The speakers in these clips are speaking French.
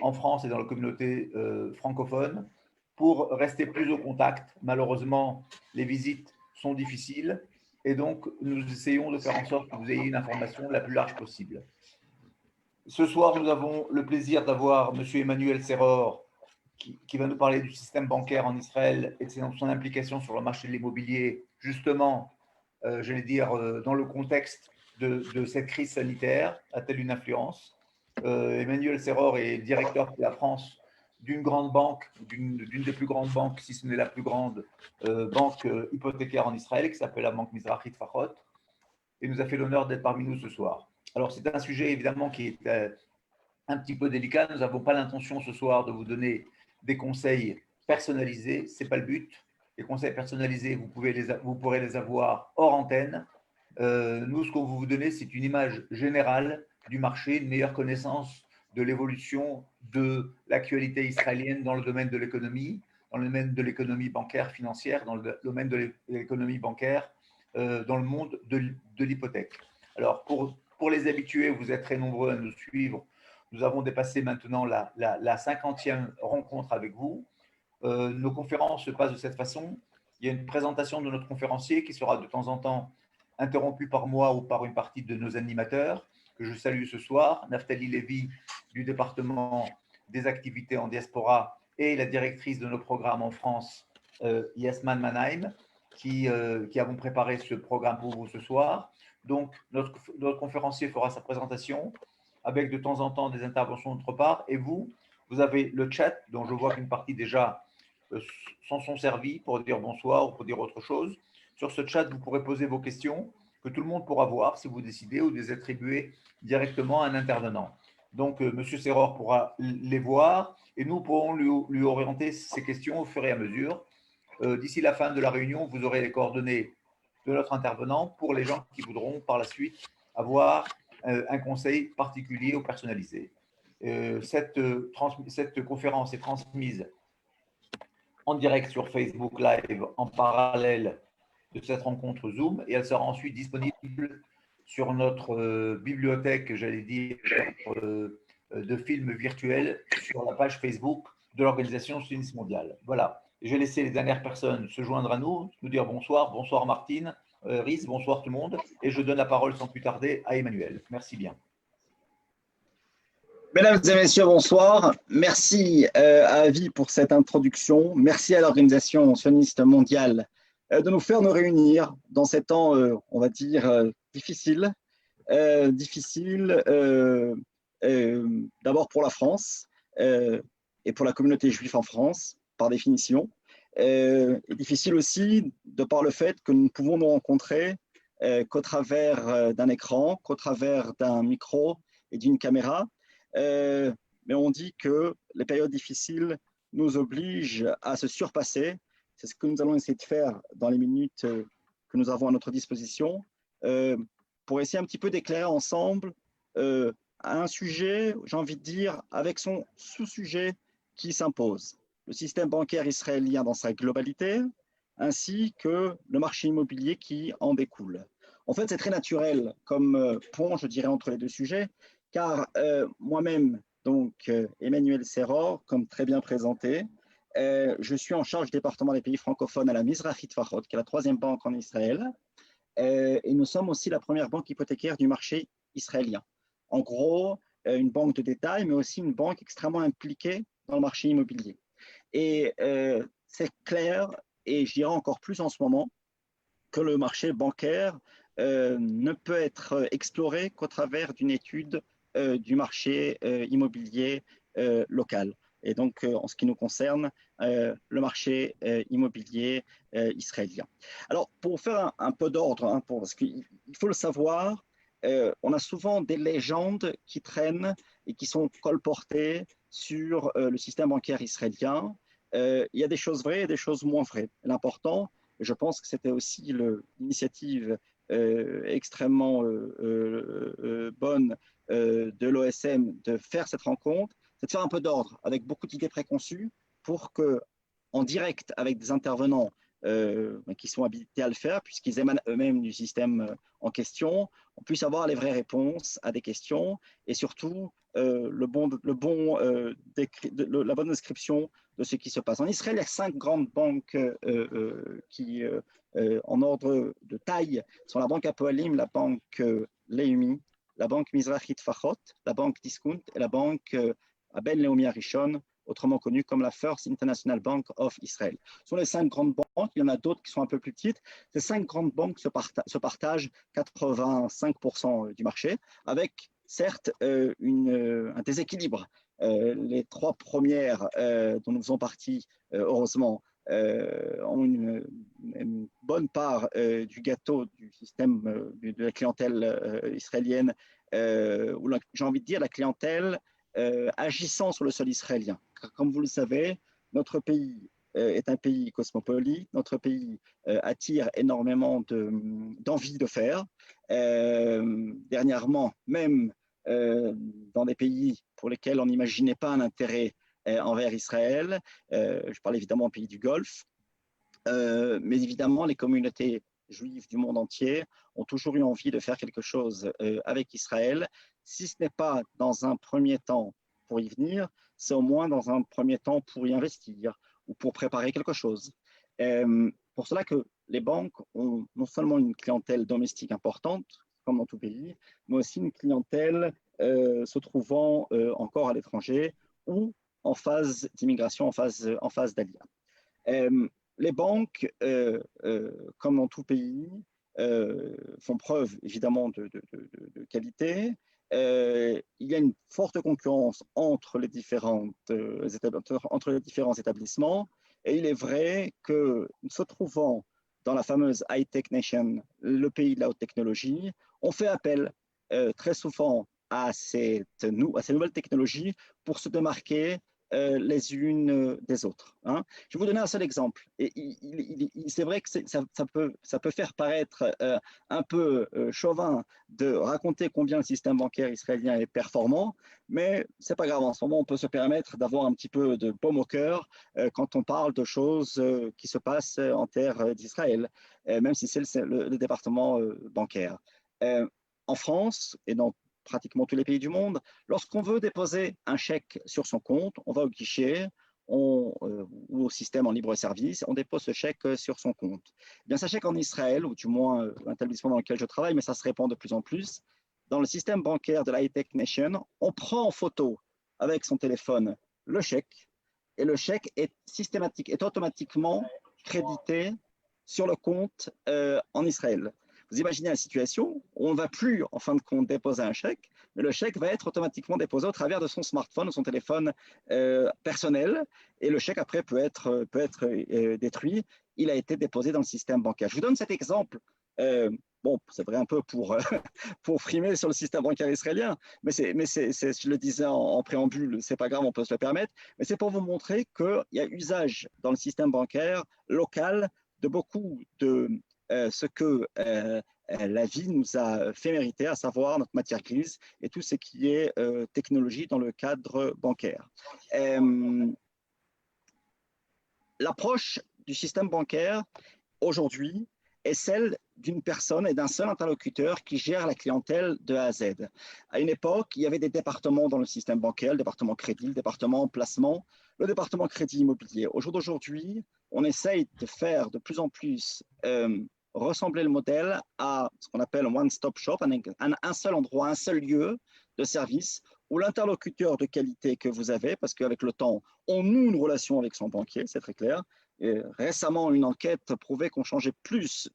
en France et dans la communauté francophone pour rester plus au contact. Malheureusement, les visites sont difficiles et donc nous essayons de faire en sorte que vous ayez une information la plus large possible. Ce soir, nous avons le plaisir d'avoir M. Emmanuel Serror qui va nous parler du système bancaire en Israël et de son implication sur le marché de l'immobilier, justement, j'allais dire, dans le contexte de cette crise sanitaire, a-t-elle une influence? Emmanuel Serror est directeur pour la France d'une grande banque, d'une des plus grandes banques, si ce n'est la plus grande banque hypothécaire en Israël, qui s'appelle la Banque Mizrahi Tfachot, et nous a fait l'honneur d'être parmi nous ce soir. Alors, c'est un sujet évidemment qui est un petit peu délicat. Nous n'avons pas l'intention ce soir de vous donner des conseils personnalisés, ce n'est pas le but. Les conseils personnalisés, vous pourrez les avoir hors antenne. Nous, ce qu'on va vous donner, c'est une image générale du marché, une meilleure connaissance de l'évolution de l'actualité israélienne dans le domaine de l'économie, dans le domaine de l'économie bancaire financière, dans le domaine de l'économie bancaire, dans le monde de l'hypothèque. Alors, pour les habitués, vous êtes très nombreux à nous suivre. Nous avons dépassé maintenant la 50e rencontre avec vous. Nos conférences se passent de cette façon. Il y a une présentation de notre conférencier qui sera de temps en temps interrompue par moi ou par une partie de nos animateurs, que je salue ce soir, Naftali Lévy du département des activités en diaspora et la directrice de nos programmes en France, Yasman Mannheim, qui avons préparé ce programme pour vous ce soir. Donc, notre conférencier fera sa présentation avec de temps en temps des interventions de notre part. Et vous avez le chat, dont je vois qu'une partie déjà s'en sont servis pour dire bonsoir ou pour dire autre chose. Sur ce chat, vous pourrez poser vos questions que tout le monde pourra voir si vous décidez ou de les attribuer directement à un intervenant. Donc, M. Serror pourra les voir et nous pourrons lui orienter ces questions au fur et à mesure. D'ici la fin de la réunion, vous aurez les coordonnées de notre intervenant pour les gens qui voudront par la suite avoir un conseil particulier ou personnalisé. Cette conférence est transmise en direct sur Facebook Live en parallèle de cette rencontre Zoom et elle sera ensuite disponible sur notre bibliothèque, j'allais dire, de films virtuels sur la page Facebook de l'organisation sioniste mondiale. Voilà. Je vais laisser les dernières personnes se joindre à nous dire bonsoir. Bonsoir Martine, Riz, bonsoir tout le monde. Et je donne la parole sans plus tarder à Emmanuel. Merci bien. Mesdames et messieurs, bonsoir. Merci à Avi pour cette introduction. Merci à l'organisation sioniste mondiale de nous faire nous réunir dans ces temps, on va dire, difficiles. D'abord pour la France et pour la communauté juive en France, par définition. Et difficile aussi de par le fait que nous ne pouvons nous rencontrer qu'au travers d'un écran, qu'au travers d'un micro et d'une caméra. Mais on dit que les périodes difficiles nous obligent à se surpasser. C'est ce que nous allons essayer de faire dans les minutes que nous avons à notre disposition pour essayer un petit peu d'éclairer ensemble un sujet, j'ai envie de dire, avec son sous-sujet qui s'impose. Le système bancaire israélien dans sa globalité, ainsi que le marché immobilier qui en découle. En fait, c'est très naturel comme pont, je dirais, entre les deux sujets, car moi-même, donc Emmanuel Serror, comme très bien présenté, je suis en charge du département des pays francophones à la Mizrahi Tfachot, qui est la troisième banque en Israël, et nous sommes aussi la première banque hypothécaire du marché israélien. En gros, une banque de détail, mais aussi une banque extrêmement impliquée dans le marché immobilier. Et c'est clair, et je dirais encore plus en ce moment, que le marché bancaire ne peut être exploré qu'au travers d'une étude du marché immobilier local. Et donc, en ce qui nous concerne, le marché immobilier israélien. Alors, pour faire un peu d'ordre, hein, parce qu'il faut le savoir, on a souvent des légendes qui traînent et qui sont colportées sur le système bancaire israélien. Il y a des choses vraies et des choses moins vraies. L'important, je pense que c'était aussi l'initiative extrêmement bonne de l'OSM de faire cette rencontre, c'est de faire un peu d'ordre avec beaucoup d'idées préconçues pour que, en direct avec des intervenants qui sont habilités à le faire, puisqu'ils émanent eux-mêmes du système en question, on puisse avoir les vraies réponses à des questions et surtout la bonne description de ce qui se passe. En Israël, il y a 5 grandes banques qui, en ordre de taille, sont la banque Apoalim, la banque Leumi, la banque Mizrahi Tfachot, la banque Discount et la banque Ben Leumi Arishon, autrement connue comme la First International Bank of Israel. Ce sont les 5 grandes banques, il y en a d'autres qui sont un peu plus petites. Ces 5 grandes banques se partagent 85% du marché, avec certes un déséquilibre. Les 3 premières dont nous faisons partie, heureusement, ont une bonne part du gâteau du système de la clientèle israélienne, ou j'ai envie de dire la clientèle agissant sur le sol israélien. Comme vous le savez, notre pays est un pays cosmopolite, notre pays attire énormément d'envie de faire. Dernièrement, même dans des pays pour lesquels on n'imaginait pas un intérêt envers Israël, je parle évidemment des pays du Golfe, mais évidemment les communautés juives du monde entier ont toujours eu envie de faire quelque chose avec Israël, si ce n'est pas dans un premier temps pour y venir, c'est au moins dans un premier temps pour y investir ou pour préparer quelque chose. Pour cela que les banques ont non seulement une clientèle domestique importante, comme dans tout pays, mais aussi une clientèle se trouvant encore à l'étranger ou en phase d'immigration, en phase d'aliyah. Les banques, comme dans tout pays, font preuve évidemment de qualité. Il y a une forte concurrence entre les différents établissements et il est vrai que se trouvant dans la fameuse high-tech nation, le pays de la haute technologie, on fait appel très souvent à ces nouvelles technologies pour se démarquer les unes des autres. Hein. Je vais vous donner un seul exemple. Et c'est vrai que ça peut faire paraître un peu chauvin de raconter combien le système bancaire israélien est performant, mais ce n'est pas grave. En ce moment, on peut se permettre d'avoir un petit peu de baume au cœur quand on parle de choses qui se passent en terre d'Israël, même si c'est le département bancaire. En France et dans pratiquement tous les pays du monde, lorsqu'on veut déposer un chèque sur son compte, on va au guichet ou au système en libre service, on dépose ce chèque sur son compte. Eh bien, sachez qu'en Israël, ou du moins l'établissement dans lequel je travaille, mais ça se répand de plus en plus, dans le système bancaire de la high-tech nation, on prend en photo avec son téléphone le chèque et le chèque est automatiquement crédité sur le compte en Israël. Vous imaginez la situation où on ne va plus, en fin de compte, déposer un chèque, mais le chèque va être automatiquement déposé au travers de son smartphone ou son téléphone personnel, et le chèque, après, peut être détruit. Il a été déposé dans le système bancaire. Je vous donne cet exemple. Bon, c'est vrai un peu pour frimer sur le système bancaire israélien, mais je le disais en préambule, c'est pas grave, on peut se le permettre, mais c'est pour vous montrer qu'il y a usage dans le système bancaire local de beaucoup de ce que la vie nous a fait mériter, à savoir notre matière grise et tout ce qui est technologie dans le cadre bancaire. L'approche du système bancaire aujourd'hui est celle d'une personne et d'un seul interlocuteur qui gère la clientèle de A à Z. À une époque, il y avait des départements dans le système bancaire, le département crédit, le département placement, le département crédit immobilier. Au jour d'aujourd'hui, on essaye de faire de plus en plus ressembler le modèle à ce qu'on appelle un one-stop shop, un seul endroit, un seul lieu de service où l'interlocuteur de qualité que vous avez, parce qu'avec le temps, on noue une relation avec son banquier, c'est très clair. Et récemment, une enquête prouvait qu'on changeait plus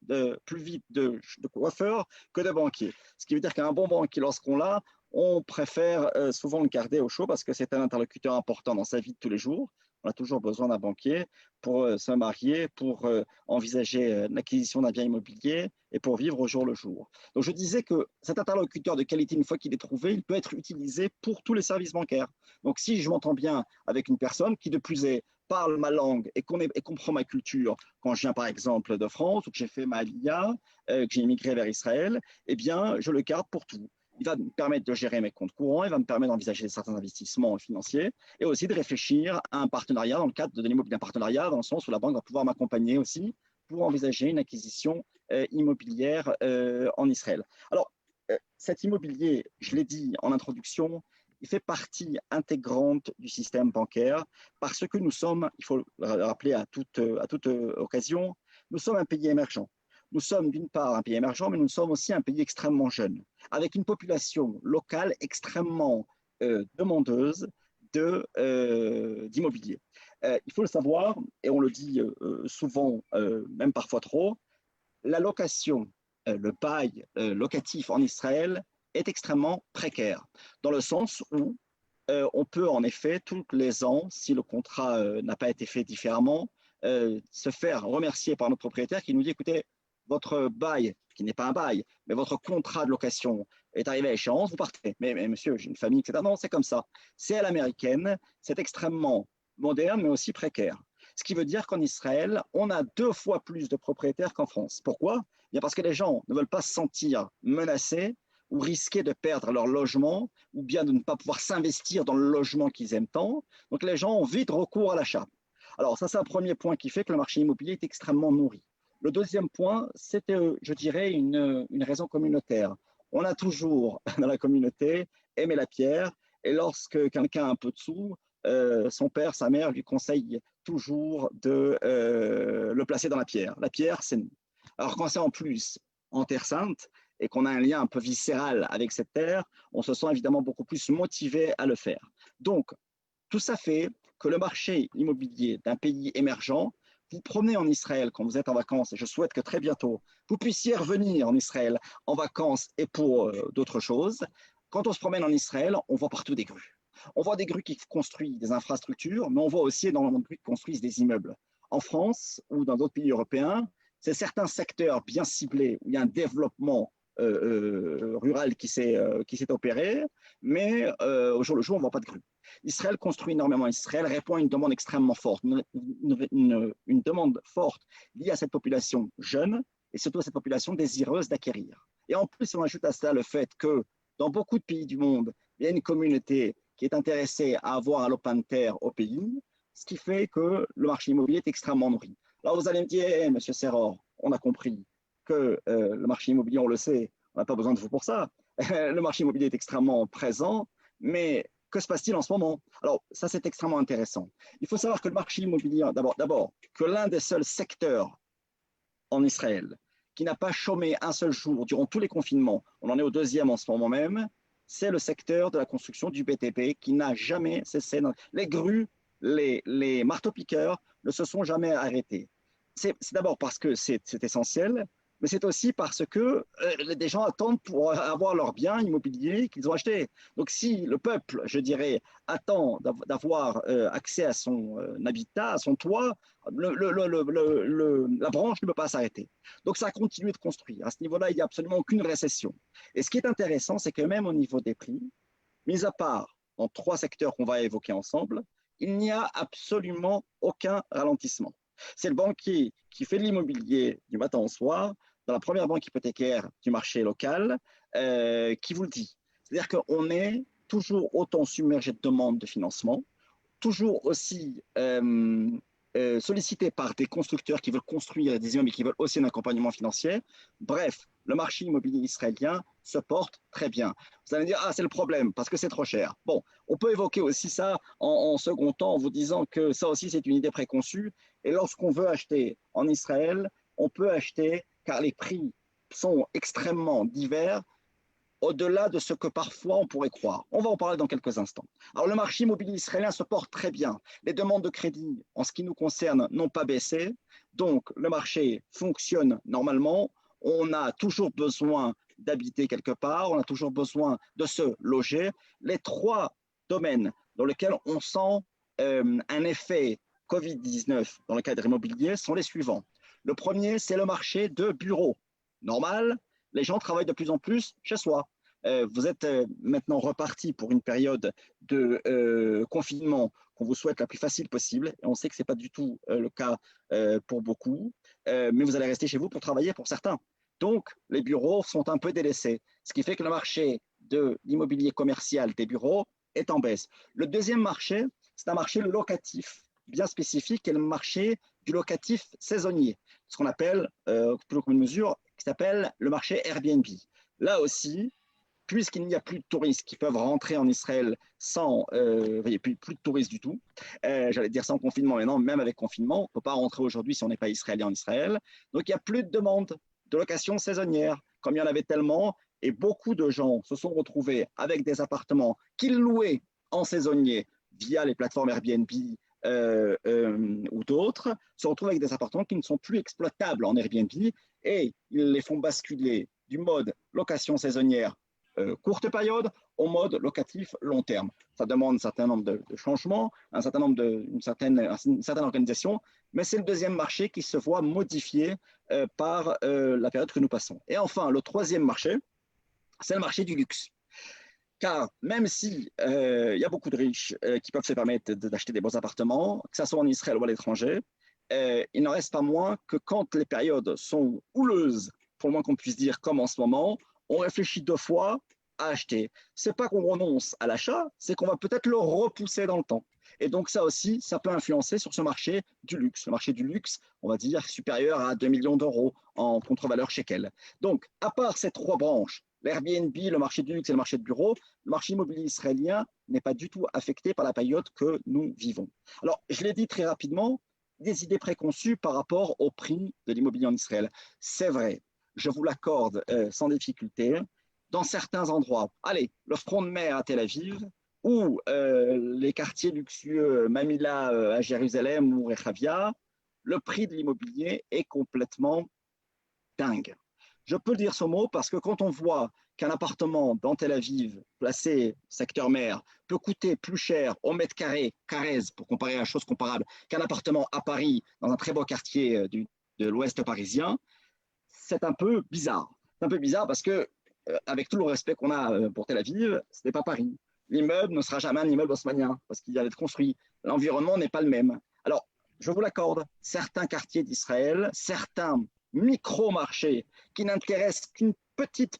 vite de coiffeur que de banquier. Ce qui veut dire qu'un bon banquier, lorsqu'on l'a, on préfère souvent le garder au chaud parce que c'est un interlocuteur important dans sa vie de tous les jours. On a toujours besoin d'un banquier pour se marier, pour envisager l'acquisition d'un bien immobilier et pour vivre au jour le jour. Donc, je disais que cet interlocuteur de qualité, une fois qu'il est trouvé, il peut être utilisé pour tous les services bancaires. Donc, si je m'entends bien avec une personne qui, de plus est, parle ma langue et comprend ma culture, quand je viens par exemple de France ou que j'ai fait ma aliyah, que j'ai immigré vers Israël, eh bien, je le garde pour tout. Il va me permettre de gérer mes comptes courants, il va me permettre d'envisager certains investissements financiers et aussi de réfléchir à un partenariat dans le cadre de l'immobilier, un partenariat dans le sens où la banque va pouvoir m'accompagner aussi pour envisager une acquisition immobilière en Israël. Alors, cet immobilier, je l'ai dit en introduction, il fait partie intégrante du système bancaire parce que nous sommes, il faut le rappeler à toute occasion, nous sommes un pays émergent. Nous sommes d'une part un pays émergent, mais nous sommes aussi un pays extrêmement jeune, avec une population locale extrêmement demandeuse d'immobilier. Il faut le savoir, et on le dit souvent, même parfois trop, la location, le bail locatif en Israël est extrêmement précaire, dans le sens où on peut en effet, tous les ans, si le contrat n'a pas été fait différemment, se faire remercier par notre propriétaire qui nous dit, écoutez, votre bail, qui n'est pas un bail, mais votre contrat de location est arrivé à échéance, vous partez. Mais monsieur, j'ai une famille, etc. Non, c'est comme ça. C'est à l'américaine, c'est extrêmement moderne, mais aussi précaire. Ce qui veut dire qu'en Israël, on a 2 fois plus de propriétaires qu'en France. Pourquoi? Bien parce que les gens ne veulent pas se sentir menacés ou risquer de perdre leur logement ou bien de ne pas pouvoir s'investir dans le logement qu'ils aiment tant. Donc les gens ont vite recours à l'achat. Alors ça, c'est un premier point qui fait que le marché immobilier est extrêmement nourri. Le deuxième point, c'est, je dirais, une raison communautaire. On a toujours dans la communauté aimé la pierre et lorsque quelqu'un a un peu de sous, son père, sa mère lui conseillent toujours de le placer dans la pierre. La pierre, c'est nous. Alors quand c'est en plus en Terre Sainte et qu'on a un lien un peu viscéral avec cette terre, on se sent évidemment beaucoup plus motivé à le faire. Donc, tout ça fait que le marché immobilier d'un pays émergent, vous promenez en Israël quand vous êtes en vacances, et je souhaite que très bientôt, vous puissiez revenir en Israël en vacances et pour d'autres choses. Quand on se promène en Israël, on voit partout des grues. On voit des grues qui construisent des infrastructures, mais on voit aussi énormément de grues qui construisent des immeubles. En France ou dans d'autres pays européens, c'est certains secteurs bien ciblés où il y a un développement rural qui s'est opéré, mais au jour le jour, on ne voit pas de grues. Israël construit énormément. Israël répond à une demande extrêmement forte, une demande forte liée à cette population jeune et surtout à cette population désireuse d'acquérir. Et en plus, on ajoute à cela le fait que dans beaucoup de pays du monde, il y a une communauté qui est intéressée à avoir un lopin de terre au pays, ce qui fait que le marché immobilier est extrêmement nourri. Alors vous allez me dire, hey, monsieur Serror, on a compris que le marché immobilier, on le sait, on n'a pas besoin de vous pour ça. Le marché immobilier est extrêmement présent, mais que se passe-t-il en ce moment? Alors, ça, c'est extrêmement intéressant. Il faut savoir que le marché immobilier, d'abord, que l'un des seuls secteurs en Israël qui n'a pas chômé un seul jour durant tous les confinements, on en est au 2e en ce moment même, c'est le secteur de la construction du BTP qui n'a jamais cessé. Les grues, les marteaux-piqueurs ne se sont jamais arrêtés. C'est d'abord parce que c'est essentiel, mais c'est aussi parce que des gens attendent pour avoir leurs biens immobiliers qu'ils ont achetés. Donc si le peuple, je dirais, attend d'avoir accès à son habitat, à son toit, la branche ne peut pas s'arrêter. Donc ça a continué de construire. À ce niveau-là, il n'y a absolument aucune récession. Et ce qui est intéressant, c'est que même au niveau des prix, mis à part dans 3 secteurs qu'on va évoquer ensemble, il n'y a absolument aucun ralentissement. C'est le banquier qui fait de l'immobilier du matin au soir, dans la première banque hypothécaire du marché local, qui vous le dit. C'est-à-dire qu'on est toujours autant submergé de demandes de financement, toujours aussi sollicité par des constructeurs qui veulent construire des immeubles et qui veulent aussi un accompagnement financier. Bref, le marché immobilier israélien se porte très bien. Vous allez me dire, ah, c'est le problème, parce que c'est trop cher. Bon, on peut évoquer aussi ça en second temps en vous disant que ça aussi, c'est une idée préconçue. Et lorsqu'on veut acheter en Israël, on peut acheter car les prix sont extrêmement divers, au-delà de ce que parfois on pourrait croire. On va en parler dans quelques instants. Alors le marché immobilier israélien se porte très bien. Les demandes de crédit, en ce qui nous concerne, n'ont pas baissé. Donc le marché fonctionne normalement. On a toujours besoin d'habiter quelque part, on a toujours besoin de se loger. Les 3 domaines dans lesquels on sent un effet Covid-19 dans le cadre immobilier sont les suivants. Le premier, c'est le marché de bureaux. Normal, les gens travaillent de plus en plus chez soi. Vous êtes maintenant reparti pour une période de confinement qu'on vous souhaite la plus facile possible. Et on sait que ce n'est pas du tout le cas pour beaucoup, mais vous allez rester chez vous pour travailler pour certains. Donc, les bureaux sont un peu délaissés, ce qui fait que le marché de l'immobilier commercial des bureaux est en baisse. Le deuxième marché, c'est un marché locatif bien spécifique, qui est le marché du locatif saisonnier. ce qu'on appelle, plus comme une mesure, qui s'appelle le marché Airbnb. Là aussi, puisqu'il n'y a plus de touristes qui peuvent rentrer en Israël sans, il n'y a plus de touristes du tout, j'allais dire sans confinement, mais non, même avec confinement, on ne peut pas rentrer aujourd'hui si on n'est pas israélien en Israël. Donc, il n'y a plus de demande de location saisonnière, comme il y en avait tellement, et beaucoup de gens se sont retrouvés avec des appartements qu'ils louaient en saisonnier via les plateformes Airbnb ou d'autres, se retrouvent avec des appartements qui ne sont plus exploitables en Airbnb et ils les font basculer du mode location saisonnière courte période au mode locatif long terme. Ça demande un certain nombre de changements, une certaine organisation, mais c'est le deuxième marché qui se voit modifié par la période que nous passons. Et enfin, le troisième marché, c'est le marché du luxe. Car même si y a beaucoup de riches qui peuvent se permettre d'acheter des beaux appartements, que ce soit en Israël ou à l'étranger, il n'en reste pas moins que quand les périodes sont houleuses, pour le moins qu'on puisse dire comme en ce moment, on réfléchit 2 fois à acheter. C'est pas qu'on renonce à l'achat, c'est qu'on va peut-être le repousser dans le temps. Et donc ça aussi, ça peut influencer sur ce marché du luxe. Le marché du luxe, on va dire, supérieur à 2 millions d'euros en contre-valeur shekel. Donc, à part ces 3 branches, l'Airbnb, le marché du luxe et le marché de bureau, le marché immobilier israélien n'est pas du tout affecté par la période que nous vivons. Alors, je l'ai dit très rapidement, des idées préconçues par rapport au prix de l'immobilier en Israël. C'est vrai, je vous l'accorde sans difficulté, dans certains endroits, allez, le front de mer à Tel Aviv, ou les quartiers luxueux Mamila à Jérusalem ou Rehavia, le prix de l'immobilier est complètement dingue. Je peux dire ce mot parce que quand on voit qu'un appartement dans Tel Aviv, placé secteur mer, peut coûter plus cher au mètre carré, Carrez, pour comparer à chose comparable, qu'un appartement à Paris, dans un très beau quartier de l'ouest parisien, c'est un peu bizarre. C'est un peu bizarre parce que, avec tout le respect qu'on a pour Tel Aviv, ce n'est pas Paris. L'immeuble ne sera jamais un immeuble haussmannien parce qu'il vient d'être construit. L'environnement n'est pas le même. Alors, je vous l'accorde, certains quartiers d'Israël, certains micro-marchés qui n'intéressent qu'une petite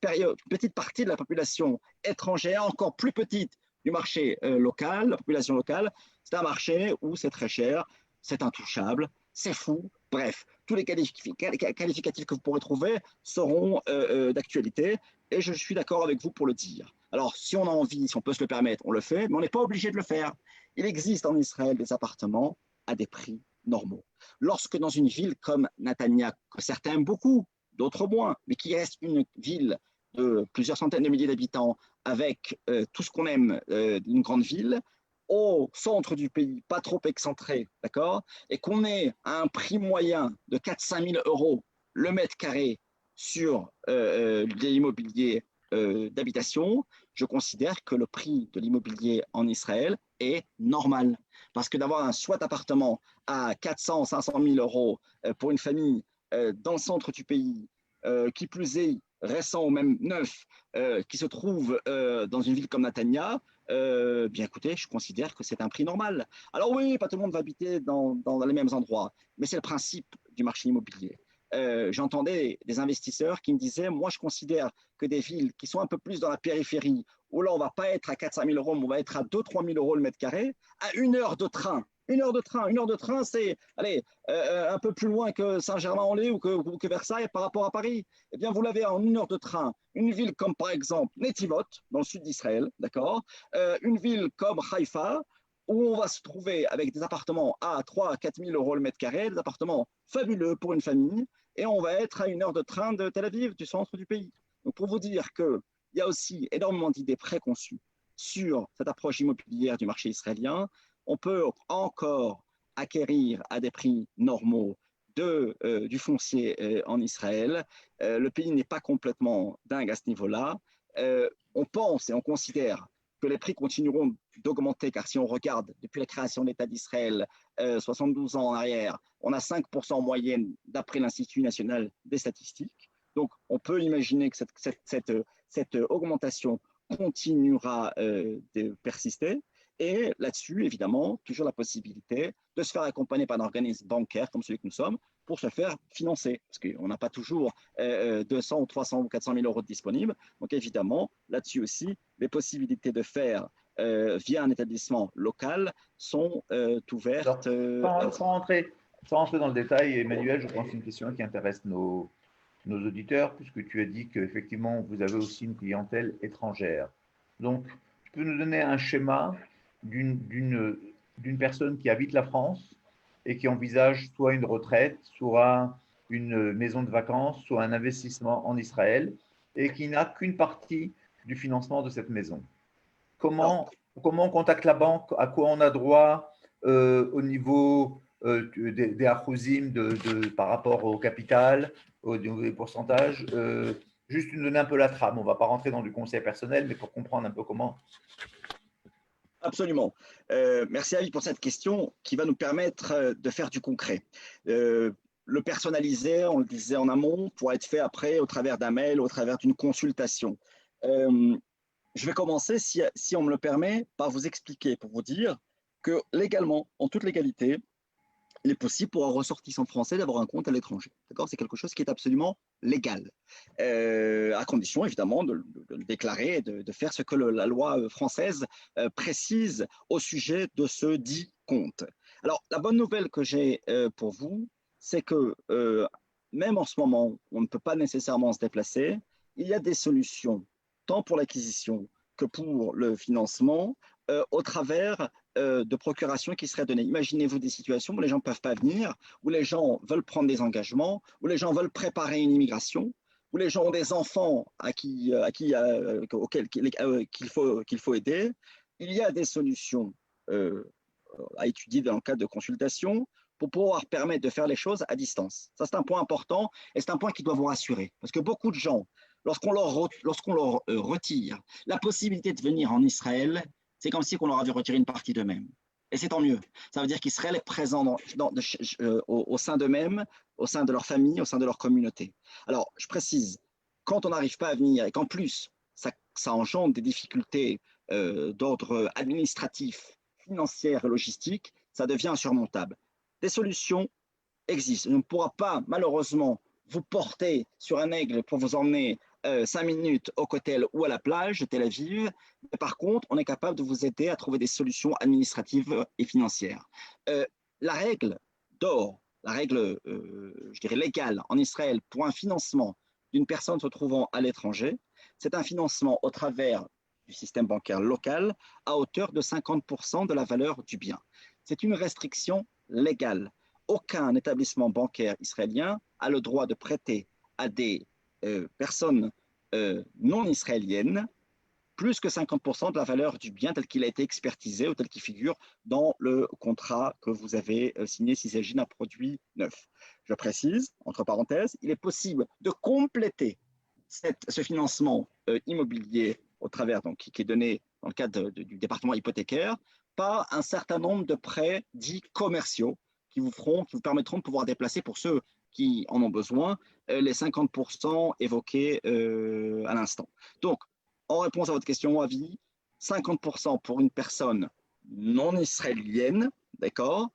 partie de la population étrangère, encore plus petite du marché local, la population locale, c'est un marché où c'est très cher, c'est intouchable, c'est fou, bref, tous les qualificatifs que vous pourrez trouver seront d'actualité et je suis d'accord avec vous pour le dire. Alors, si on a envie, si on peut se le permettre, on le fait, mais on n'est pas obligé de le faire. Il existe en Israël des appartements à des prix normaux. Lorsque dans une ville comme Netanya, que certains aiment beaucoup, d'autres moins, mais qui reste une ville de plusieurs centaines de milliers d'habitants avec tout ce qu'on aime d'une grande ville, au centre du pays, pas trop excentré, d'accord, et qu'on est à un prix moyen de 4-5 000 euros le mètre carré sur l'immobilier d'habitation, je considère que le prix de l'immobilier en Israël est normal. Parce que d'avoir un soit appartement à 400-500 000 euros pour une famille dans le centre du pays, qui plus est récent ou même neuf, qui se trouve dans une ville comme Netanya, bien écoutez, je considère que c'est un prix normal. Alors oui, pas tout le monde va habiter dans les mêmes endroits, mais c'est le principe du marché immobilier. J'entendais des investisseurs qui me disaient, moi je considère que des villes qui sont un peu plus dans la périphérie, où là on ne va pas être à 4-5 000 euros, mais on va être à 2-3 000 euros le mètre carré, à 1 heure de train. Une heure de train, c'est un peu plus loin que Saint-Germain-en-Laye ou que Versailles par rapport à Paris. Eh bien, vous l'avez en 1 heure de train. Une ville comme par exemple Netivot, dans le sud d'Israël, d'accord, une ville comme Haïfa, où on va se trouver avec des appartements à 3 à 4 000 euros le mètre carré, des appartements fabuleux pour une famille, et on va être à 1 heure de train de Tel Aviv, du centre du pays. Donc, pour vous dire qu'il y a aussi énormément d'idées préconçues sur cette approche immobilière du marché israélien, on peut encore acquérir à des prix normaux du foncier en Israël. Le pays n'est pas complètement dingue à ce niveau-là. On pense et on considère que les prix continueront d'augmenter, car si on regarde depuis la création de l'État d'Israël, 72 ans en arrière, on a 5% en moyenne d'après l'Institut national des statistiques. Donc, on peut imaginer que cette augmentation continuera de persister. Et là-dessus, évidemment, toujours la possibilité de se faire accompagner par un organisme bancaire comme celui que nous sommes pour se faire financer. Parce qu'on n'a pas toujours 200 ou 300 ou 400 000 euros disponibles. Donc évidemment, là-dessus aussi, les possibilités de faire via un établissement local sont ouvertes. Alors, sans rentrer sans rentrer dans le détail, Emmanuel, je pense que c'est une question qui intéresse nos auditeurs, puisque tu as dit qu'effectivement, vous avez aussi une clientèle étrangère. Donc, tu peux nous donner un schéma d'une personne qui habite la France et qui envisage soit une retraite, soit une maison de vacances, soit un investissement en Israël, et qui n'a qu'une partie du financement de cette maison. Alors, Comment on contacte la banque? À quoi on a droit au niveau des achousim par rapport au capital, au niveau des pourcentages? Juste nous donner un peu la trame. On ne va pas rentrer dans du conseil personnel, mais pour comprendre un peu comment. absolument. Merci Ali pour cette question qui va nous permettre de faire du concret. Le personnaliser, on le disait en amont, pourra être fait après au travers d'un mail, au travers d'une consultation. Je vais commencer, si on me le permet, par vous expliquer, pour vous dire que légalement, en toute légalité, il est possible pour un ressortissant français d'avoir un compte à l'étranger. D'accord? C'est quelque chose qui est absolument légal, à condition évidemment de le déclarer, de faire ce que la loi française précise au sujet de ce dit compte. Alors, la bonne nouvelle que j'ai pour vous, c'est que même en ce moment, on ne peut pas nécessairement se déplacer. Il y a des solutions, tant pour l'acquisition que pour le financement, au travers de procuration qui seraient données. Imaginez-vous des situations où les gens ne peuvent pas venir, où les gens veulent prendre des engagements, où les gens veulent préparer une immigration, où les gens ont des enfants auxquels qu'il faut aider. Il y a des solutions à étudier dans le cadre de consultation pour pouvoir permettre de faire les choses à distance. Ça, c'est un point important et c'est un point qui doit vous rassurer. Parce que beaucoup de gens, lorsqu'on leur retire la possibilité de venir en Israël, c'est comme si on leur avait retiré une partie d'eux-mêmes. Et c'est tant mieux. Ça veut dire qu'Israël est présent au sein d'eux-mêmes, au sein de leur famille, au sein de leur communauté. Alors, je précise, quand on n'arrive pas à venir et qu'en plus, ça engendre des difficultés d'ordre administratif, financier et logistique, ça devient insurmontable. Des solutions existent. On ne pourra pas, malheureusement, vous porter sur un aigle pour vous emmener 5 minutes au Kotel ou à la plage de Tel Aviv. Mais par contre, on est capable de vous aider à trouver des solutions administratives et financières. La règle d'or, la règle, je dirais, légale en Israël pour un financement d'une personne se trouvant à l'étranger, c'est un financement au travers du système bancaire local à hauteur de 50% de la valeur du bien. C'est une restriction légale. Aucun établissement bancaire israélien a le droit de prêter à des personnes non israéliennes plus que 50% de la valeur du bien tel qu'il a été expertisé ou tel qu'il figure dans le contrat que vous avez signé s'il s'agit d'un produit neuf. Je précise, entre parenthèses, il est possible de compléter ce financement immobilier au travers, donc, qui est donné dans le cadre du département hypothécaire, par un certain nombre de prêts dits commerciaux qui vous permettront de pouvoir déplacer pour ceux qui en ont besoin les 50% évoqués à l'instant. Donc, en réponse à votre question, avis, 50% pour une personne non israélienne, d'accord,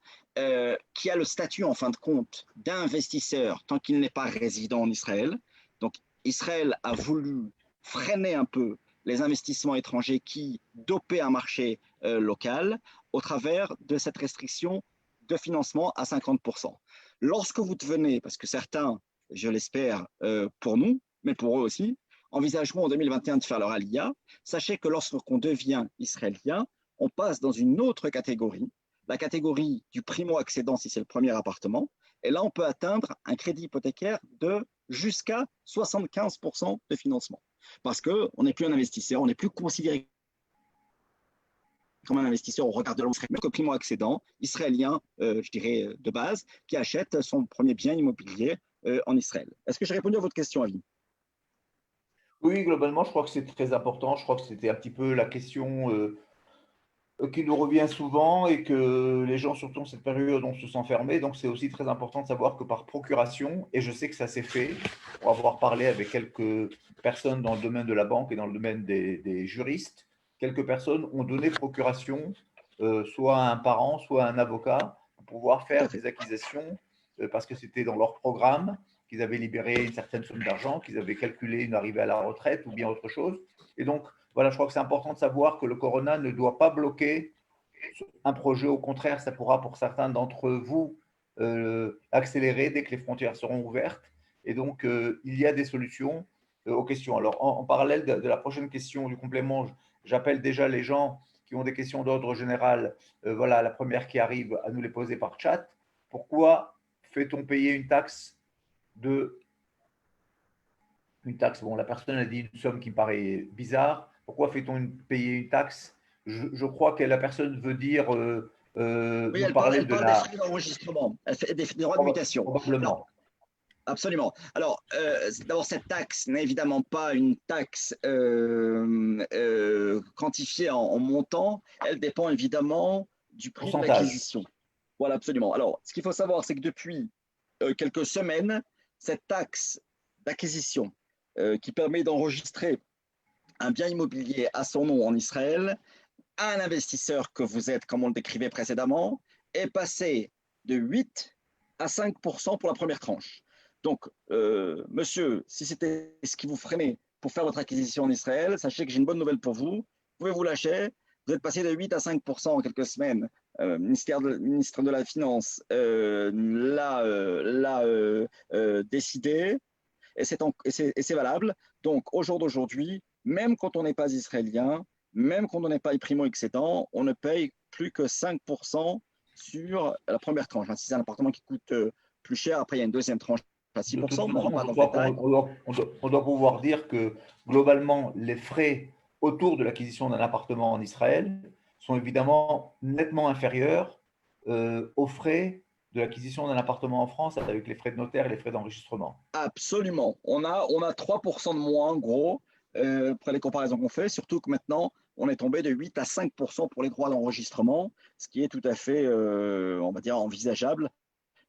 qui a le statut en fin de compte d'investisseur tant qu'il n'est pas résident en Israël. Donc, Israël a voulu freiner un peu les investissements étrangers qui dopaient un marché local au travers de cette restriction de financement à 50%. Lorsque vous devenez, parce que certains, je l'espère pour nous, mais pour eux aussi, envisageront en 2021 de faire leur aliyah, sachez que lorsqu'on devient israélien, on passe dans une autre catégorie, la catégorie du primo-accédant si c'est le premier appartement, et là on peut atteindre un crédit hypothécaire de jusqu'à 75% de financement. Parce qu'on n'est plus un investisseur, on n'est plus considéré comme un investisseur au regard de l'homme, mais que primo-accédant israélien, je dirais de base, qui achète son premier bien immobilier en Israël. Est-ce que j'ai répondu à votre question, Avi? Oui, globalement, je crois que c'est très important. Je crois que c'était un petit peu la question qui nous revient souvent et que les gens, surtout en cette période, on se sent fermés. Donc, c'est aussi très important de savoir que par procuration, et je sais que ça s'est fait, pour avoir parlé avec quelques personnes dans le domaine de la banque et dans le domaine des juristes, quelques personnes ont donné procuration, soit à un parent, soit à un avocat, pour pouvoir Tout à faire fait. des acquisitions, parce que c'était dans leur programme, qu'ils avaient libéré une certaine somme d'argent, qu'ils avaient calculé une arrivée à la retraite ou bien autre chose. Et donc, voilà, je crois que c'est important de savoir que le corona ne doit pas bloquer un projet. Au contraire, ça pourra pour certains d'entre vous accélérer dès que les frontières seront ouvertes. Et donc, il y a des solutions aux questions. Alors, en parallèle de la prochaine question du complément, j'appelle déjà les gens qui ont des questions d'ordre général. Voilà, la première qui arrive à nous les poser par chat. Pourquoi fait-on payer une taxe bon, la personne a dit une somme qui me paraît bizarre. Pourquoi fait-on payer une taxe? Je crois que la personne veut dire, Oui, nous parler elle de parle des la… frais d'enregistrement, elle fait des droits de mutation. Alors, Probablement. absolument. Alors, d'abord, cette taxe n'est évidemment pas une taxe quantifiée en montant. Elle dépend évidemment du prix de Pourcentage. l'acquisition. Voilà, absolument. Alors, ce qu'il faut savoir, c'est que depuis quelques semaines, cette taxe d'acquisition qui permet d'enregistrer un bien immobilier à son nom en Israël, un investisseur que vous êtes, comme on le décrivait précédemment, est passé de 8 à 5% pour la première tranche. Donc, monsieur, si c'était ce qui vous freinait pour faire votre acquisition en Israël, sachez que j'ai une bonne nouvelle pour vous. Vous pouvez vous lâcher. Vous êtes passé de 8 à 5% en quelques semaines. Ministre de la Finance l'a décidé et c'est valable. Donc, au jour d'aujourd'hui, même quand on n'est pas israélien, même quand on n'est pas primo-excédent, on ne paye plus que 5% sur la première tranche. Si c'est un appartement qui coûte plus cher, après il y a une deuxième tranche à De toute 6%, mais on ne rentre façon, pas je dans le crois détail. on doit pouvoir dire que globalement, les frais autour de l'acquisition d'un appartement en Israël sont évidemment nettement inférieurs aux frais de l'acquisition d'un appartement en France avec les frais de notaire et les frais d'enregistrement. Absolument. On a 3% de moins, en gros, pour les comparaisons qu'on fait, surtout que maintenant, on est tombé de 8 à 5% pour les droits d'enregistrement, ce qui est tout à fait, on va dire, envisageable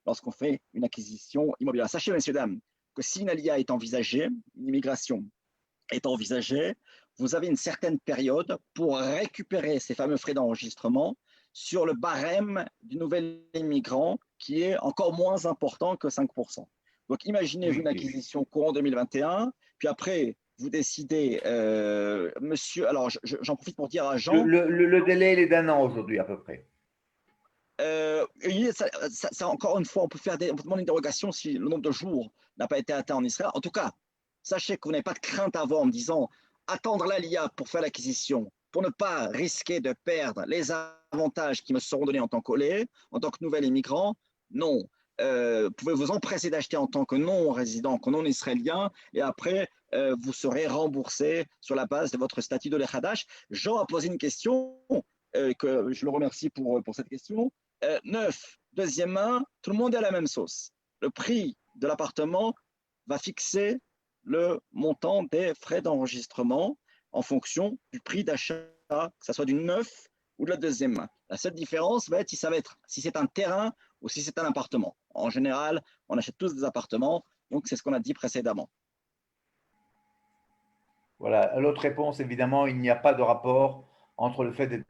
lorsqu'on fait une acquisition immobilière. Sachez, messieurs, dames, que si une ALIA est envisagée, une immigration est envisagée, vous avez une certaine période pour récupérer ces fameux frais d'enregistrement sur le barème du nouvel immigrant qui est encore moins important que 5%. Donc imaginez-vous Oui, une acquisition courant 2021, puis après vous décidez, monsieur, alors j'en profite pour dire à Jean, le délai il est d'un an aujourd'hui à peu près. encore une fois, on peut demander une dérogation si le nombre de jours n'a pas été atteint en Israël. En tout cas, sachez que vous n'avez pas de crainte à avoir en me disant attendre l'ALIA pour faire l'acquisition, pour ne pas risquer de perdre les avantages qui me seront donnés en tant qu'olé, en tant que nouvel immigrant. Non. Vous pouvez vous empresser d'acheter en tant que non-résident, que non-israélien, et après, vous serez remboursé sur la base de votre statut de l'Echadash. Jean a posé une question, que je le remercie pour cette question. Neuf, deuxième main, tout le monde est à la même sauce. Le prix de l'appartement va fixer le montant des frais d'enregistrement en fonction du prix d'achat, que ce soit du neuf ou de la deuxième main. La seule différence va être si c'est un terrain ou si c'est un appartement. En général, on achète tous des appartements, donc c'est ce qu'on a dit précédemment. Voilà. L'autre réponse, évidemment, il n'y a pas de rapport entre le fait d'être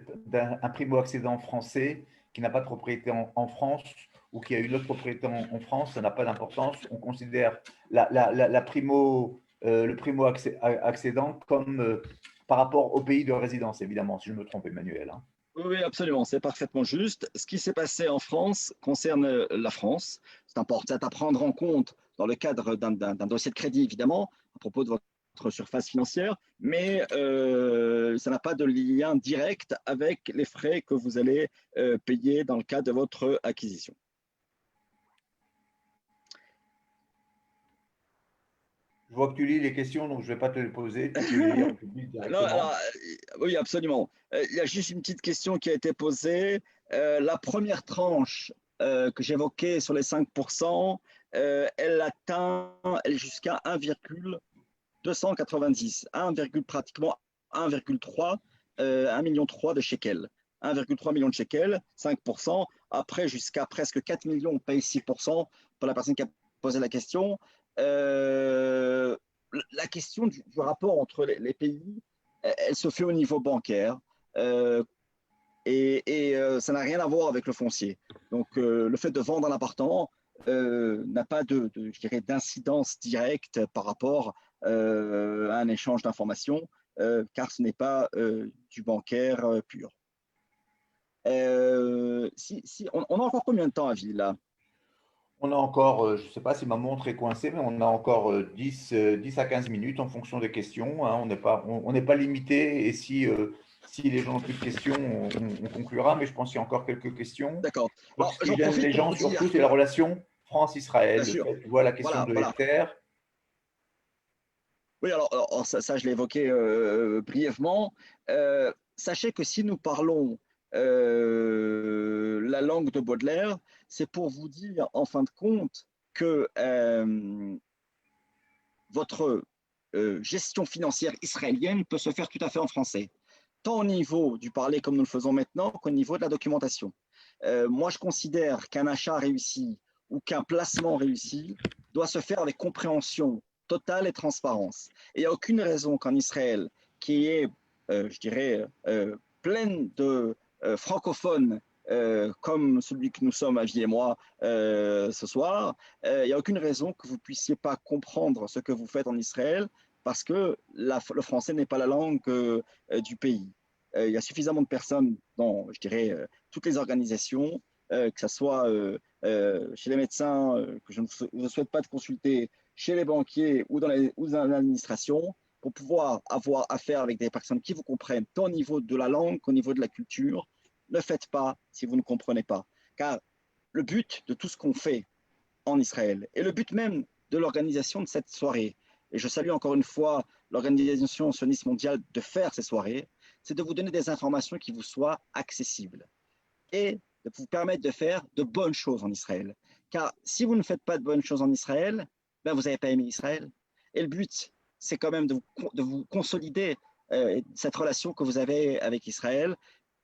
un primo-accédant français qui n'a pas de propriété en France ou qui a une autre propriété en France, ça n'a pas d'importance. On considère la primo, le primo-accédant comme par rapport au pays de résidence, évidemment, si je me trompe, Emmanuel. Hein. Oui, absolument, c'est parfaitement juste. Ce qui s'est passé en France concerne la France. C'est important à prendre en compte dans le cadre d'un dossier de crédit, évidemment, à propos de votre surface financière, mais ça n'a pas de lien direct avec les frais que vous allez payer dans le cadre de votre acquisition. Je vois que tu lis les questions, donc je ne vais pas te les poser. Tu peux les lire en public Non, alors, directement. oui, absolument. Il y a juste une petite question qui a été posée. La première tranche que j'évoquais sur les 5%, elle atteint jusqu'à 1,290, pratiquement 1,3 1,3 million de shekels. 1,3 million de shekels, 5%. Après, jusqu'à presque 4 millions, on paye 6% pour la personne qui a posé la question. Euh, la question du rapport entre les pays, elle se fait au niveau bancaire euh, ça n'a rien à voir avec le foncier. Donc, le fait de vendre un appartement n'a pas je dirais, d'incidence directe par rapport à un échange d'informations, car ce n'est pas du bancaire pur. On a encore combien de temps à vie là? On a encore, je ne sais pas si ma montre est coincée, mais on a encore 10 à 15 minutes en fonction des questions, hein. On n'est pas limité et si les gens n'ont plus de questions, on conclura, mais je pense qu'il y a encore quelques questions. D'accord. Je crois que Alors, ce qui j'en gêne profite les pour gens vous dire, surtout, c'est la relation bien France-Israël. Le sûr, fait, tu vois, la question voilà, de voilà. Esther. Oui, alors, ça, je l'ai évoqué brièvement. Sachez que si nous parlons la langue de Baudelaire, c'est pour vous dire, en fin de compte, que votre gestion financière israélienne peut se faire tout à fait en français, tant au niveau du parler comme nous le faisons maintenant qu'au niveau de la documentation. Moi, je considère qu'un achat réussi ou qu'un placement réussi doit se faire avec compréhension totale et transparence. Et il n'y a aucune raison qu'en Israël, qui est, je dirais, pleine de francophones comme celui que nous sommes, Avi et moi, ce soir, il n'y a aucune raison que vous ne puissiez pas comprendre ce que vous faites en Israël parce que le français n'est pas la langue du pays. Il y a suffisamment de personnes dans, je dirais, toutes les organisations, que ce soit chez les médecins, que je ne souhaite pas de consulter, chez les banquiers ou dans l'administration, pour pouvoir avoir affaire avec des personnes qui vous comprennent, tant au niveau de la langue qu'au niveau de la culture. Ne faites pas si vous ne comprenez pas. Car le but de tout ce qu'on fait en Israël et le but même de l'organisation de cette soirée, et je salue encore une fois l'organisation sioniste mondiale de faire ces soirées, c'est de vous donner des informations qui vous soient accessibles et de vous permettre de faire de bonnes choses en Israël. Car si vous ne faites pas de bonnes choses en Israël, ben vous n'avez pas aimé Israël. Et le but, c'est quand même de vous consolider cette relation que vous avez avec Israël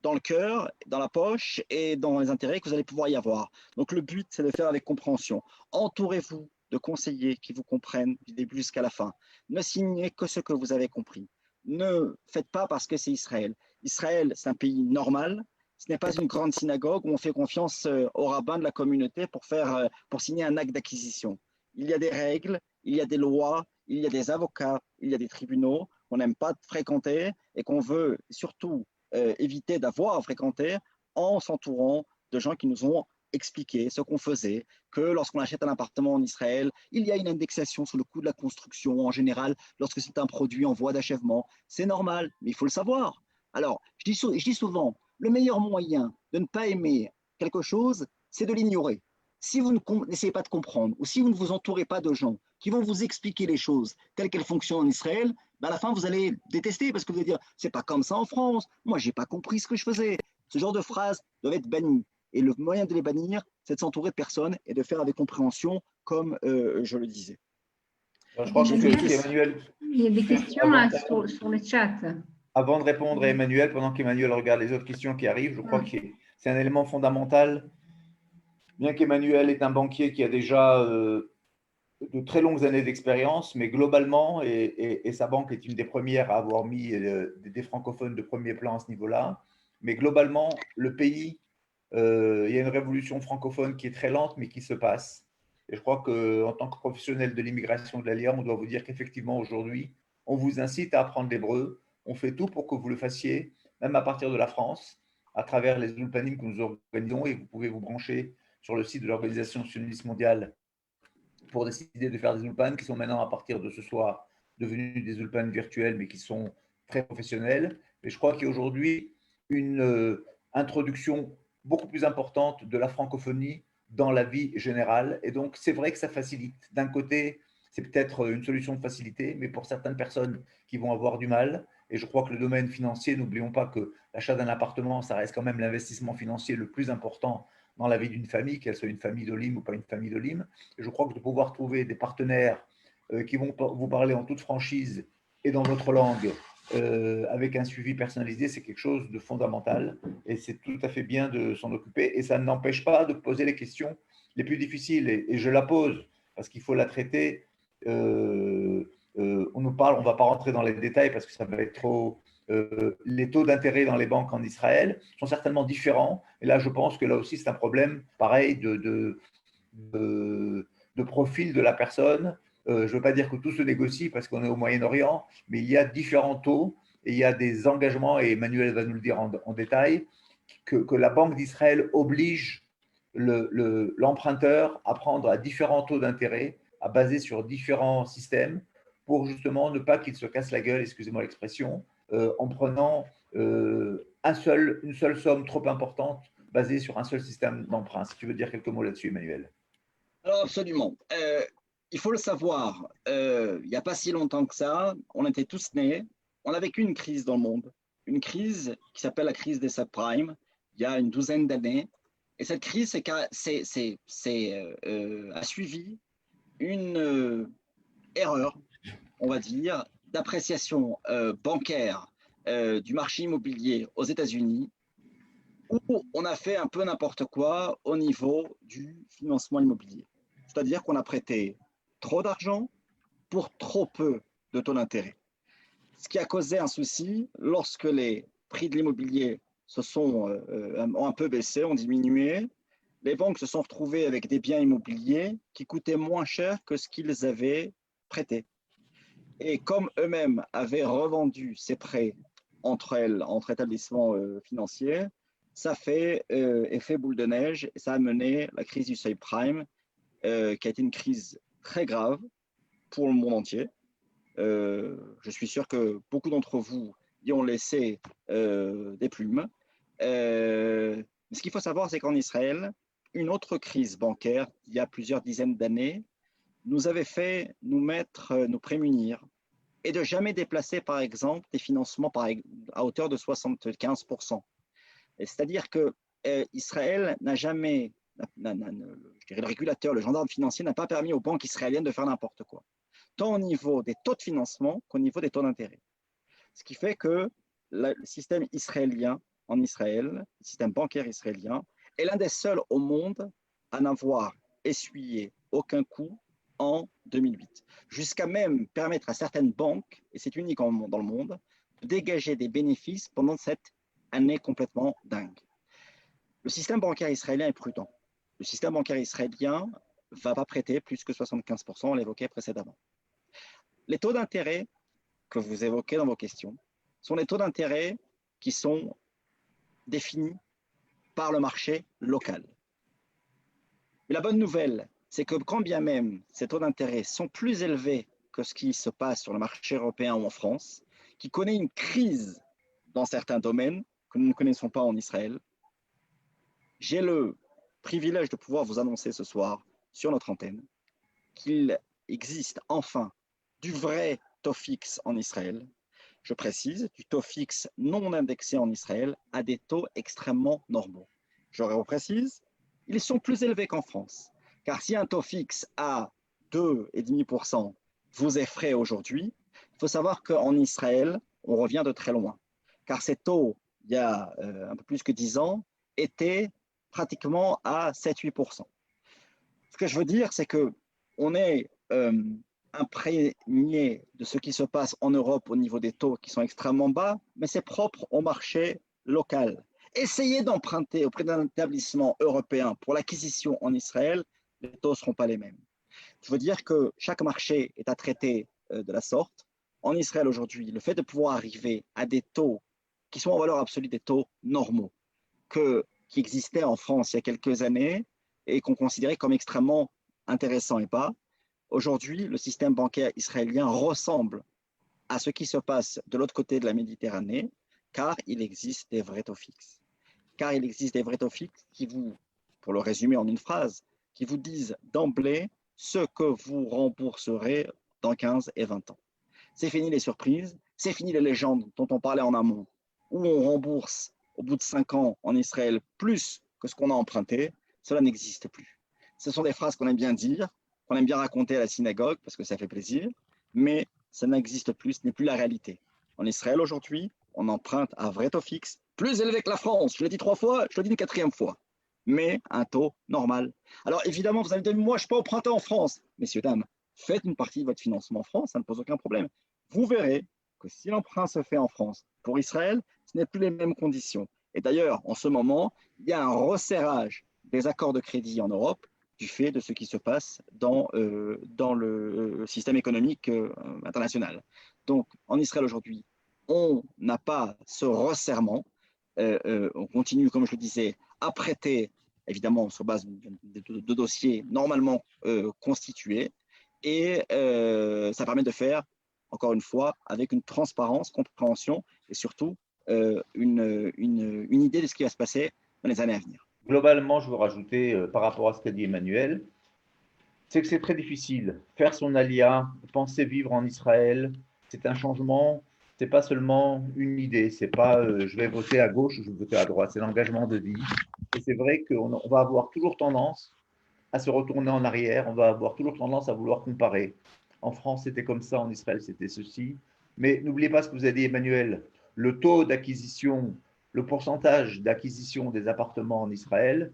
dans le cœur, dans la poche et dans les intérêts que vous allez pouvoir y avoir. Donc le but, c'est de faire avec compréhension. Entourez-vous de conseillers qui vous comprennent du début jusqu'à la fin. Ne signez que ce que vous avez compris. Ne faites pas parce que c'est Israël. Israël, c'est un pays normal, ce n'est pas une grande synagogue où on fait confiance au rabbin de la communauté pour signer un acte d'acquisition. Il y a des règles, il y a des lois, il y a des avocats, il y a des tribunaux qu'on n'aime pas fréquenter et qu'on veut surtout éviter d'avoir à fréquenter en s'entourant de gens qui nous ont expliqué ce qu'on faisait, que lorsqu'on achète un appartement en Israël, il y a une indexation sur le coût de la construction en général lorsque c'est un produit en voie d'achèvement. C'est normal, mais il faut le savoir. Alors, je dis souvent, le meilleur moyen de ne pas aimer quelque chose, c'est de l'ignorer. Si vous n'essayez pas de comprendre ou si vous ne vous entourez pas de gens qui vont vous expliquer les choses telles qu'elles fonctionnent en Israël, ben à la fin, vous allez détester parce que vous allez dire c'est pas comme ça en France, moi, j'ai pas compris ce que je faisais. Ce genre de phrases doivent être bannies. Et le moyen de les bannir, c'est de s'entourer de personnes et de faire avec compréhension, comme je le disais. Alors, je Et crois que J'ai vu une question. qu'Emmanuel, il y a des questions avant, sur le chat. avant de répondre à Emmanuel, pendant qu'Emmanuel regarde les autres questions qui arrivent, je crois Ah, que c'est un élément fondamental. Bien qu'Emmanuel est un banquier qui a déjà de très longues années d'expérience, mais globalement, et sa banque est une des premières à avoir mis des francophones de premier plan à ce niveau-là, mais globalement, le pays, il y a une révolution francophone qui est très lente, mais qui se passe. Et je crois qu'en tant que professionnel de l'immigration de l'ALIA, on doit vous dire qu'effectivement, aujourd'hui, on vous incite à apprendre l'hébreu. On fait tout pour que vous le fassiez, même à partir de la France, à travers les ulpanim que nous organisons. Et vous pouvez vous brancher sur le site de l'Organisation sioniste mondiale pour décider de faire des ulpanes qui sont maintenant, à partir de ce soir, devenus des ulpanes virtuels, mais qui sont très professionnels. Mais je crois qu'il y a aujourd'hui une introduction beaucoup plus importante de la francophonie dans la vie générale. Et donc, c'est vrai que ça facilite. D'un côté, c'est peut-être une solution de facilité, mais pour certaines personnes qui vont avoir du mal, et je crois que le domaine financier, n'oublions pas que l'achat d'un appartement, ça reste quand même l'investissement financier le plus important dans la vie d'une famille, qu'elle soit une famille d'Olim ou pas une famille d'Olim. Et je crois que de pouvoir trouver des partenaires qui vont vous parler en toute franchise et dans votre langue, avec un suivi personnalisé, c'est quelque chose de fondamental. Et c'est tout à fait bien de s'en occuper. Et ça n'empêche pas de poser les questions les plus difficiles. Et je la pose parce qu'il faut la traiter. On nous parle, on ne va pas rentrer dans les détails parce que ça va être trop. Les taux d'intérêt dans les banques en Israël sont certainement différents. Et là, je pense que là aussi, c'est un problème pareil de profil de la personne. Je ne veux pas dire que tout se négocie parce qu'on est au Moyen-Orient, mais il y a différents taux et il y a des engagements, et Emmanuel va nous le dire en détail, que la Banque d'Israël oblige l'emprunteur à prendre à différents taux d'intérêt, à baser sur différents systèmes pour justement ne pas qu'il se casse la gueule, excusez-moi l'expression, en prenant une seule somme trop importante basée sur un seul système d'emprunt. Si tu veux dire quelques mots là-dessus, Emmanuel. Alors absolument. Il faut le savoir, il n'y a pas si longtemps que ça, on était tous nés, on a vécu une crise dans le monde, une crise qui s'appelle la crise des subprimes, il y a une douzaine d'années. Et cette crise a suivi une erreur, on va dire, d'appréciation bancaire du marché immobilier aux États-Unis, où on a fait un peu n'importe quoi au niveau du financement immobilier. C'est-à-dire qu'on a prêté trop d'argent pour trop peu de taux d'intérêt. Ce qui a causé un souci lorsque les prix de l'immobilier ont un peu baissé, ont diminué. Les banques se sont retrouvées avec des biens immobiliers qui coûtaient moins cher que ce qu'ils avaient prêté. Et comme eux-mêmes avaient revendu ces prêts entre établissements financiers, ça fait effet boule de neige et ça a mené la crise du subprime, qui a été une crise très grave pour le monde entier. Je suis sûr que beaucoup d'entre vous y ont laissé des plumes. Ce qu'il faut savoir, c'est qu'en Israël, une autre crise bancaire, il y a plusieurs dizaines d'années, nous avait fait nous prémunir et de jamais déplacer, par exemple, des financements à hauteur de 75%. C'est-à-dire que Israël n'a jamais, je dirais le régulateur, le gendarme financier n'a pas permis aux banques israéliennes de faire n'importe quoi, tant au niveau des taux de financement qu'au niveau des taux d'intérêt. Ce qui fait que le système israélien en Israël, le système bancaire israélien, est l'un des seuls au monde à n'avoir essuyé aucun coût en 2008, jusqu'à même permettre à certaines banques, et c'est unique dans le monde, de dégager des bénéfices pendant cette année complètement dingue. Le système bancaire israélien est prudent. Le système bancaire israélien ne va pas prêter plus que 75%, on l'évoquait précédemment. Les taux d'intérêt que vous évoquez dans vos questions sont les taux d'intérêt qui sont définis par le marché local. Mais la bonne nouvelle, c'est que quand bien même ces taux d'intérêt sont plus élevés que ce qui se passe sur le marché européen ou en France, qui connaît une crise dans certains domaines que nous ne connaissons pas en Israël, j'ai le privilège de pouvoir vous annoncer ce soir sur notre antenne qu'il existe enfin du vrai taux fixe en Israël. Je précise, du taux fixe non indexé en Israël à des taux extrêmement normaux. Je reprécise, ils sont plus élevés qu'en France. Car si un taux fixe à 2,5% vous effraie aujourd'hui, il faut savoir qu'en Israël, on revient de très loin. Car ces taux, il y a un peu plus que 10 ans, étaient pratiquement à 7-8%. Ce que je veux dire, c'est qu'on est imprégné de ce qui se passe en Europe au niveau des taux qui sont extrêmement bas, mais c'est propre au marché local. Essayez d'emprunter auprès d'un établissement européen pour l'acquisition en Israël, les taux ne seront pas les mêmes. Je veux dire que chaque marché est à traiter de la sorte. En Israël aujourd'hui, le fait de pouvoir arriver à des taux qui sont en valeur absolue des taux normaux, qui existaient en France il y a quelques années et qu'on considérait comme extrêmement intéressants et pas, aujourd'hui, le système bancaire israélien ressemble à ce qui se passe de l'autre côté de la Méditerranée, car il existe des vrais taux fixes. Car il existe des vrais taux fixes qui vous, pour le résumer en une phrase, qui vous disent d'emblée ce que vous rembourserez dans 15 et 20 ans. C'est fini les surprises, c'est fini les légendes dont on parlait en amont, où on rembourse au bout de 5 ans en Israël plus que ce qu'on a emprunté. Cela n'existe plus. Ce sont des phrases qu'on aime bien dire, qu'on aime bien raconter à la synagogue parce que ça fait plaisir, mais ça n'existe plus, ce n'est plus la réalité. En Israël aujourd'hui, on emprunte à vrai taux fixe, plus élevé que la France. Je l'ai dit 3 fois, je le dis une 4e fois, mais un taux normal. Alors évidemment, vous allez me dire, moi je ne peux pas emprunter en France. Messieurs, dames, faites une partie de votre financement en France, ça ne pose aucun problème. Vous verrez que si l'emprunt se fait en France pour Israël, ce n'est plus les mêmes conditions. Et d'ailleurs, en ce moment, il y a un resserrage des accords de crédit en Europe du fait de ce qui se passe dans le système économique international. Donc, en Israël aujourd'hui, on n'a pas ce resserrement. On continue, comme je le disais, à prêter évidemment sur base de dossiers normalement constitués. Et ça permet de faire, encore une fois, avec une transparence, compréhension et surtout une idée de ce qui va se passer dans les années à venir. Globalement, je veux rajouter par rapport à ce qu'a dit Emmanuel, c'est que c'est très difficile. Faire son alia, penser vivre en Israël, c'est un changement. C'est pas seulement une idée. C'est pas je vais voter à gauche ou je vais voter à droite. C'est l'engagement de vie. Et c'est vrai qu'on va avoir toujours tendance à se retourner en arrière. On va avoir toujours tendance à vouloir comparer. En France, c'était comme ça. En Israël, c'était ceci. Mais n'oubliez pas ce que vous avez dit, Emmanuel. Le taux d'acquisition, le pourcentage d'acquisition des appartements en Israël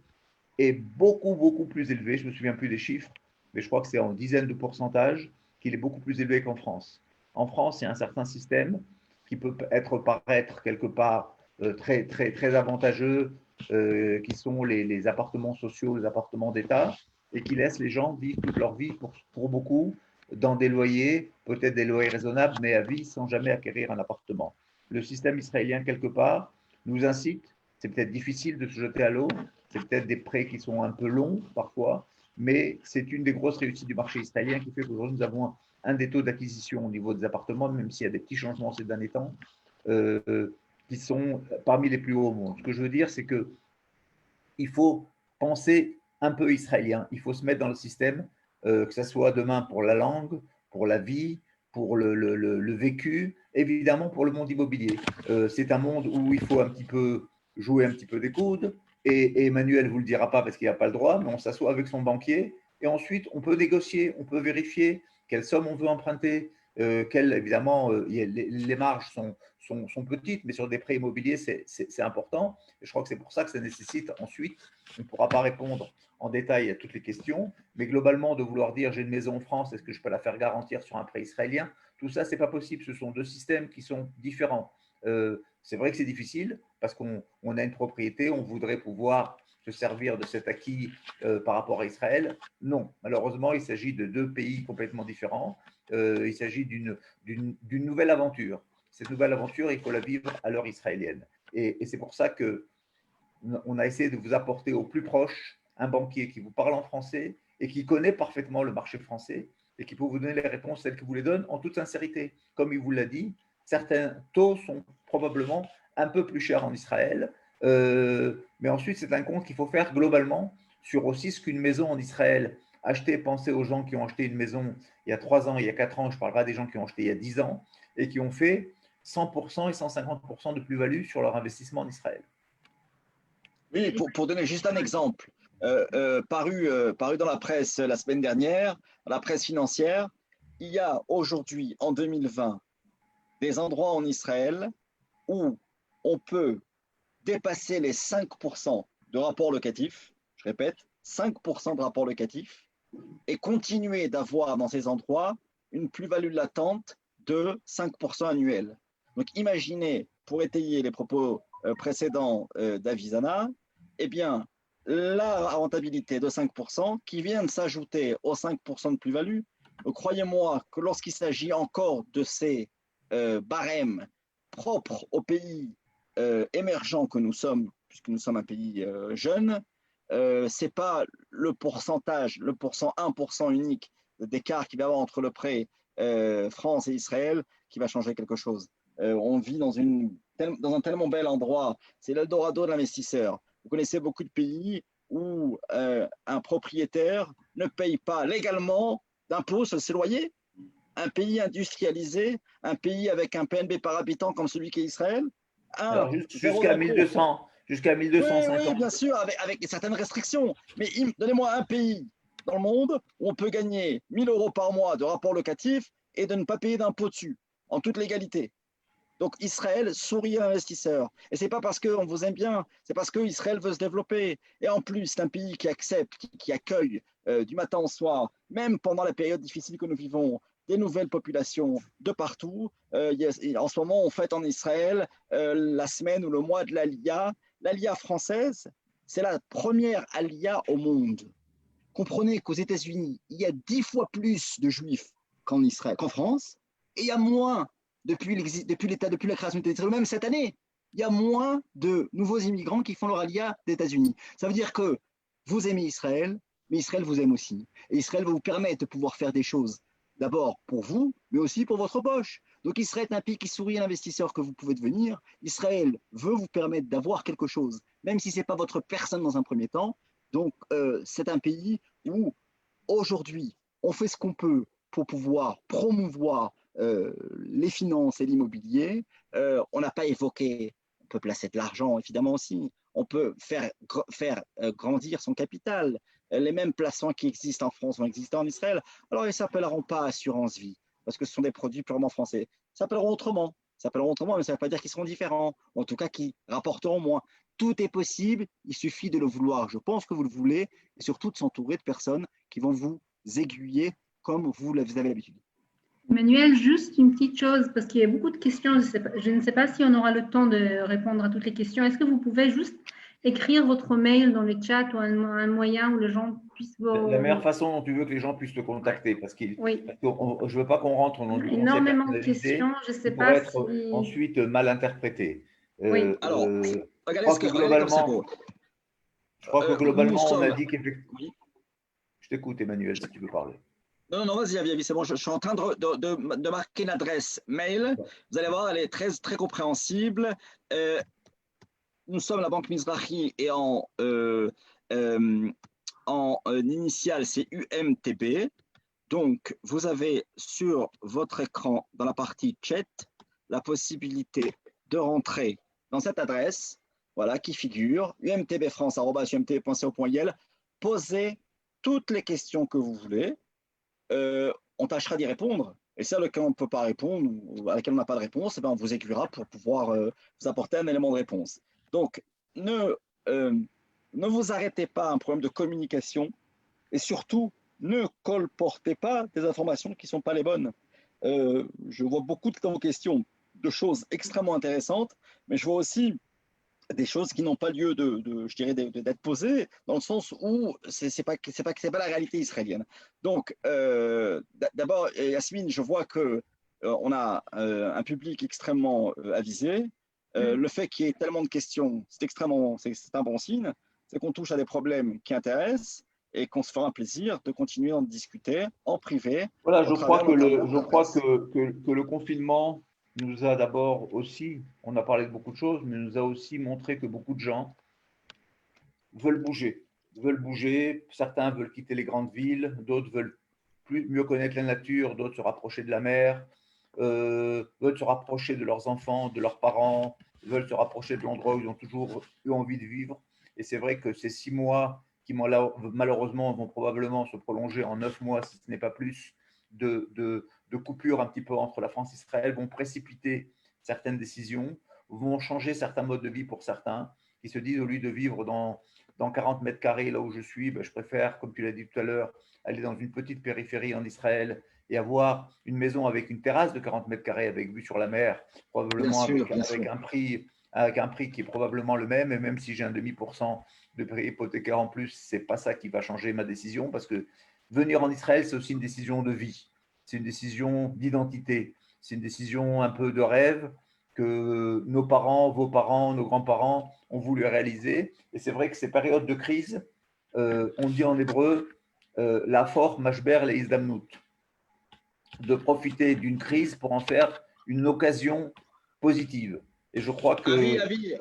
est beaucoup, beaucoup plus élevé. Je ne me souviens plus des chiffres, mais je crois que c'est en dizaines de pourcentages qu'il est beaucoup plus élevé qu'en France. En France, il y a un certain système qui peut paraître quelque part très, très, très avantageux, qui sont les appartements sociaux, les appartements d'État, et qui laissent les gens vivre toute leur vie, pour beaucoup, dans des loyers, peut-être des loyers raisonnables, mais à vie, sans jamais acquérir un appartement. Le système israélien, quelque part, nous incite, c'est peut-être difficile de se jeter à l'eau, c'est peut-être des prêts qui sont un peu longs parfois, mais c'est une des grosses réussites du marché israélien qui fait qu'aujourd'hui nous avons un des taux d'acquisition au niveau des appartements, même s'il y a des petits changements ces derniers temps, qui sont parmi les plus hauts au monde. Ce que je veux dire, c'est que il faut penser un peu israélien. Il faut se mettre dans le système, que ce soit demain pour la langue, pour la vie, pour le vécu, évidemment pour le monde immobilier. C'est un monde où il faut un petit peu jouer un petit peu des coudes. Et Emmanuel ne vous le dira pas parce qu'il n'a pas le droit, mais on s'assoit avec son banquier et ensuite on peut négocier, on peut vérifier quelle somme on veut emprunter, évidemment, les marges sont petites, mais sur des prêts immobiliers, c'est important. Et je crois que c'est pour ça que ça nécessite ensuite, on ne pourra pas répondre en détail à toutes les questions, mais globalement, de vouloir dire j'ai une maison en France, est-ce que je peux la faire garantir sur un prêt israélien? Tout ça, c'est pas possible. Ce sont deux systèmes qui sont différents. C'est vrai que c'est difficile parce qu'on a une propriété, on voudrait pouvoir se servir de cet acquis par rapport à Israël. Non, malheureusement, il s'agit de deux pays complètement différents. Il s'agit d'une nouvelle aventure. Cette nouvelle aventure, il faut la vivre à l'heure israélienne. Et c'est pour ça que on a essayé de vous apporter au plus proche un banquier qui vous parle en français et qui connaît parfaitement le marché français et qui peut vous donner les réponses telles que vous les donne en toute sincérité. Comme il vous l'a dit, certains taux sont probablement un peu plus chers en Israël, mais ensuite c'est un compte qu'il faut faire globalement sur aussi ce qu'une maison en Israël acheter, pensez aux gens qui ont acheté une maison il y a 3 ans, il y a 4 ans, je ne parle pas des gens qui ont acheté il y a 10 ans et qui ont fait 100% et 150% de plus-value sur leur investissement en Israël. Oui, pour donner juste un exemple, paru dans la presse la semaine dernière, dans la presse financière, il y a aujourd'hui, en 2020, des endroits en Israël où on peut dépasser les 5% de rapport locatif, je répète, 5% de rapport locatif, et continuer d'avoir dans ces endroits une plus-value latente de 5% annuel. Donc imaginez, pour étayer les propos précédents d'Avisana, eh bien, la rentabilité de 5% qui vient de s'ajouter aux 5% de plus-value, croyez-moi que lorsqu'il s'agit encore de ces barèmes propres aux pays émergents que nous sommes, puisque nous sommes un pays jeune, ce n'est pas le pourcentage, le 1% unique d'écart qu'il va y avoir entre le prêt France et Israël qui va changer quelque chose. On vit dans un tellement bel endroit, c'est l'Eldorado de l'investisseur. Vous connaissez beaucoup de pays où un propriétaire ne paye pas légalement d'impôts sur ses loyers. Un pays industrialisé, un pays avec un PNB par habitant comme celui qu'est Israël. Alors, jusqu'à 1200, jusqu'à 1250. Oui, bien sûr, avec certaines restrictions. Mais donnez-moi un pays dans le monde où on peut gagner 1 000 € par mois de rapport locatif et de ne pas payer d'impôts dessus, en toute légalité. Donc Israël sourit à l'investisseur. Et ce n'est pas parce qu'on vous aime bien, c'est parce qu'Israël veut se développer. Et en plus, c'est un pays qui accepte, qui accueille du matin au soir, même pendant la période difficile que nous vivons, des nouvelles populations de partout. En ce moment, on fête en Israël la semaine ou le mois de l'Aliyah. L'Aliyah française, c'est la première Aliyah au monde. Comprenez qu'aux États-Unis, il y a 10 fois plus de juifs qu'en Israël, qu'en France, et il y a moins depuis la création de l'État, même cette année, il y a moins de nouveaux immigrants qui font leur aliyah des États-Unis. Ça veut dire que vous aimez Israël, mais Israël vous aime aussi. Et Israël va vous permettre de pouvoir faire des choses, d'abord pour vous, mais aussi pour votre poche. Donc Israël est un pays qui sourit à l'investisseur que vous pouvez devenir. Israël veut vous permettre d'avoir quelque chose, même si ce n'est pas votre personne dans un premier temps. Donc c'est un pays où aujourd'hui, on fait ce qu'on peut pour pouvoir promouvoir les finances et l'immobilier. On n'a pas évoqué, on peut placer de l'argent évidemment aussi, on peut faire grandir son capital. Les mêmes placements qui existent en France vont exister en Israël. Alors, ils ne s'appelleront pas assurance vie, parce que ce sont des produits purement français. Ils s'appelleront autrement. Ils s'appelleront autrement, mais ça ne veut pas dire qu'ils seront différents. En tout cas, qu'ils rapporteront moins. Tout est possible, il suffit de le vouloir. Je pense que vous le voulez, et surtout de s'entourer de personnes qui vont vous aiguiller comme vous avez l'habitude. Emmanuel, juste une petite chose, parce qu'il y a beaucoup de questions. Je ne sais pas si on aura le temps de répondre à toutes les questions. Est-ce que vous pouvez juste écrire votre mail dans le chat ou un moyen où les gens puissent vous… La meilleure façon dont tu veux que les gens puissent te contacter, parce que Oui. je ne veux pas qu'on rentre dans le conseil Énormément de personnalisé, questions. Je ne sais qui pas pourrait être si… ensuite mal interprété. Oui. Alors, Je regardez crois que globalement, nous on a sommes… dit qu'effectivement… Oui. Je t'écoute, Emmanuel, si tu veux parler. Non, vas-y, Avi, c'est bon. Je suis en train de marquer une adresse mail. Vous allez voir, elle est très, très compréhensible. Nous sommes la Banque Mizrahi et en initiale, c'est UMTB. Donc, vous avez sur votre écran, dans la partie chat, la possibilité de rentrer dans cette adresse, voilà, qui figure, umtbfrance@umtb.co.il. Posez toutes les questions que vous voulez. On tâchera d'y répondre. Et celles auxquelles on ne peut pas répondre ou à laquelle on n'a pas de réponse, on vous aiguillera pour pouvoir vous apporter un élément de réponse. Donc, ne vous arrêtez pas à un problème de communication et surtout, ne colportez pas des informations qui ne sont pas les bonnes. Je vois beaucoup dans vos questions de choses extrêmement intéressantes, mais je vois aussi des choses qui n'ont pas lieu je dirais, d'être posées, dans le sens où c'est pas la réalité israélienne. Donc, d'abord, Yasmine, je vois que on a un public extrêmement avisé. Le fait qu'il y ait tellement de questions, c'est un bon signe. C'est qu'on touche à des problèmes qui intéressent et qu'on se fera un plaisir de continuer à en discuter en privé. Voilà, je crois que le confinement nous a d'abord aussi, on a parlé de beaucoup de choses, mais nous a aussi montré que beaucoup de gens veulent bouger. Certains veulent quitter les grandes villes, d'autres veulent mieux connaître la nature, d'autres se rapprocher de la mer, veulent se rapprocher de leurs enfants, de leurs parents, veulent se rapprocher de l'endroit où ils ont toujours eu envie de vivre. Et c'est vrai que ces 6 mois qui malheureusement vont probablement se prolonger en 9 mois, si ce n'est pas plus, de coupure un petit peu entre la France et Israël, vont précipiter certaines décisions, vont changer certains modes de vie pour certains, qui se disent au lieu de vivre dans 40 mètres carrés, là où je suis, ben, je préfère, comme tu l'as dit tout à l'heure, aller dans une petite périphérie en Israël et avoir une maison avec une terrasse de 40 mètres carrés avec vue sur la mer, probablement avec un prix qui est probablement le même, et même si j'ai un demi% de prix hypothécaire en plus, ce n'est pas ça qui va changer ma décision, parce que venir en Israël, c'est aussi une décision de vie, c'est une décision d'identité, c'est une décision un peu de rêve que nos parents, vos parents, nos grands-parents ont voulu réaliser. Et c'est vrai que ces périodes de crise, on dit en hébreu, la for mashber le izdamnut, de profiter d'une crise pour en faire une occasion positive. Et je crois que… Avi,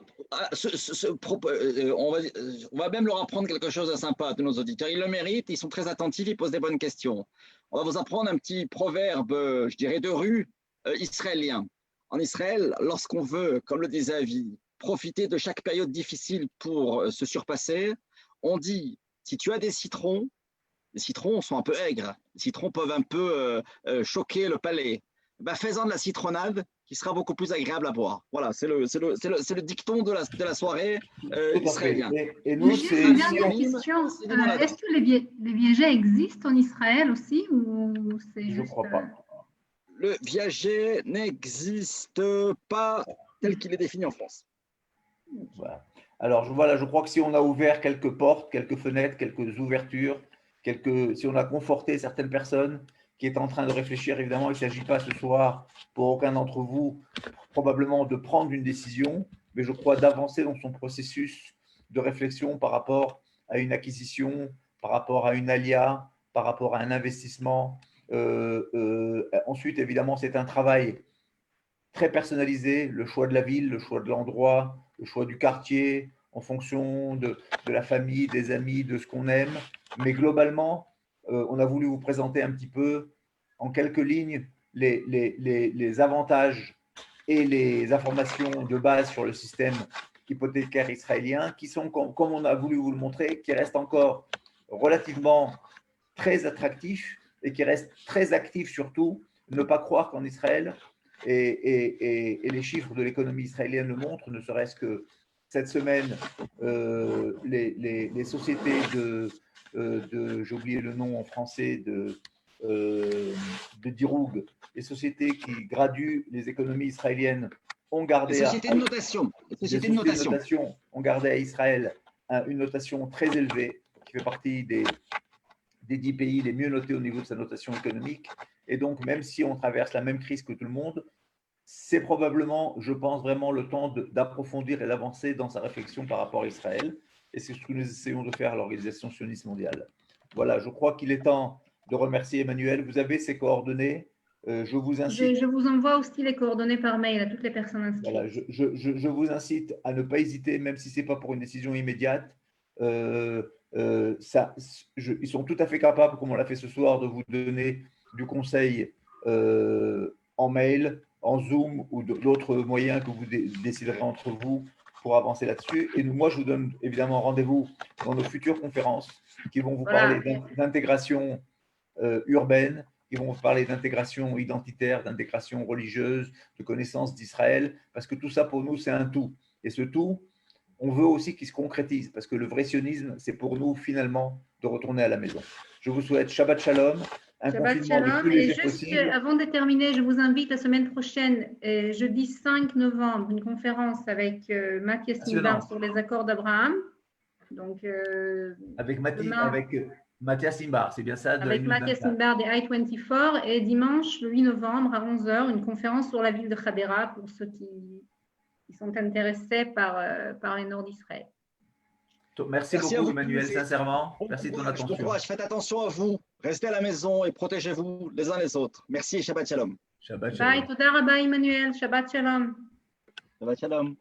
on va même leur apprendre quelque chose de sympa de nos auditeurs. Ils le méritent, ils sont très attentifs, ils posent des bonnes questions. On va vous apprendre un petit proverbe, je dirais, de rue israélien. En Israël, lorsqu'on veut, comme le disait Avi, profiter de chaque période difficile pour se surpasser, on dit, si tu as des citrons, les citrons sont un peu aigres, les citrons peuvent un peu choquer le palais. Ben, fais-en de la citronnade qui sera beaucoup plus agréable à boire. Voilà, c'est le dicton de la soirée israélienne. Et nous, juste une dernière question. Est-ce que les viagers existent en Israël aussi ou c'est juste… Je ne crois pas. Le viager n'existe pas tel qu'il est défini en France. Voilà. Alors, je crois que si on a ouvert quelques portes, quelques fenêtres, quelques ouvertures, si on a conforté certaines personnes qui est en train de réfléchir, évidemment, il ne s'agit pas ce soir, pour aucun d'entre vous, probablement de prendre une décision, mais je crois d'avancer dans son processus de réflexion par rapport à une acquisition, par rapport à une alia, par rapport à un investissement. Ensuite, évidemment, c'est un travail très personnalisé, le choix de la ville, le choix de l'endroit, le choix du quartier, en fonction de la famille, des amis, de ce qu'on aime. Mais globalement, on a voulu vous présenter un petit peu, en quelques lignes, les avantages et les informations de base sur le système hypothécaire israélien, qui sont, comme on a voulu vous le montrer, qui restent encore relativement très attractifs et qui restent très actifs surtout. Ne pas croire qu'en Israël, et les chiffres de l'économie israélienne le montrent, ne serait-ce que cette semaine, les sociétés j'ai oublié le nom en français, de Diroug, les sociétés qui graduent les économies israéliennes ont gardé les sociétés de notation. Les sociétés de notation ont gardé à Israël une notation très élevée, qui fait partie des 10 pays les mieux notés au niveau de sa notation économique. Et donc, même si on traverse la même crise que tout le monde, c'est probablement, je pense, vraiment le temps d'approfondir et d'avancer dans sa réflexion par rapport à Israël. Et c'est ce que nous essayons de faire à l'Organisation sioniste mondiale. Voilà, je crois qu'il est temps de remercier Emmanuel. Vous avez ses coordonnées. Je vous incite. Je vous envoie aussi les coordonnées par mail à toutes les personnes inscrites. Voilà, je vous incite à ne pas hésiter, même si ce n'est pas pour une décision immédiate. Ils sont tout à fait capables, comme on l'a fait ce soir, de vous donner du conseil en mail, en Zoom ou d'autres moyens que vous déciderez entre vous pour avancer là-dessus. Et moi, je vous donne évidemment rendez-vous dans nos futures conférences qui vont vous parler d'intégration urbaine, qui vont vous parler d'intégration identitaire, d'intégration religieuse, de connaissance d'Israël, parce que tout ça, pour nous, c'est un tout. Et ce tout, on veut aussi qu'il se concrétise, parce que le vrai sionisme, c'est pour nous, finalement, de retourner à la maison. Je vous souhaite Shabbat Shalom, un confinement le plus léger possible. Avant de terminer, je vous invite la semaine prochaine, jeudi 5 novembre, une conférence avec Mathias Simbar sur les accords d'Abraham. Donc, avec Mathias Simbar, c'est bien ça? Avec Mathias Simbar des I-24. Et dimanche, le 8 novembre, à 11h, une conférence sur la ville de Hadera pour ceux qui sont intéressés par les nord d'Israël. Merci beaucoup, Emmanuel, sincèrement. Merci de ton attention. Bon courage, faites attention à vous. Restez à la maison et protégez-vous les uns les autres. Merci et Shabbat Shalom. Shabbat Shalom. Bye, Toda Rabba, Emmanuel. Shabbat Shalom. Shabbat Shalom.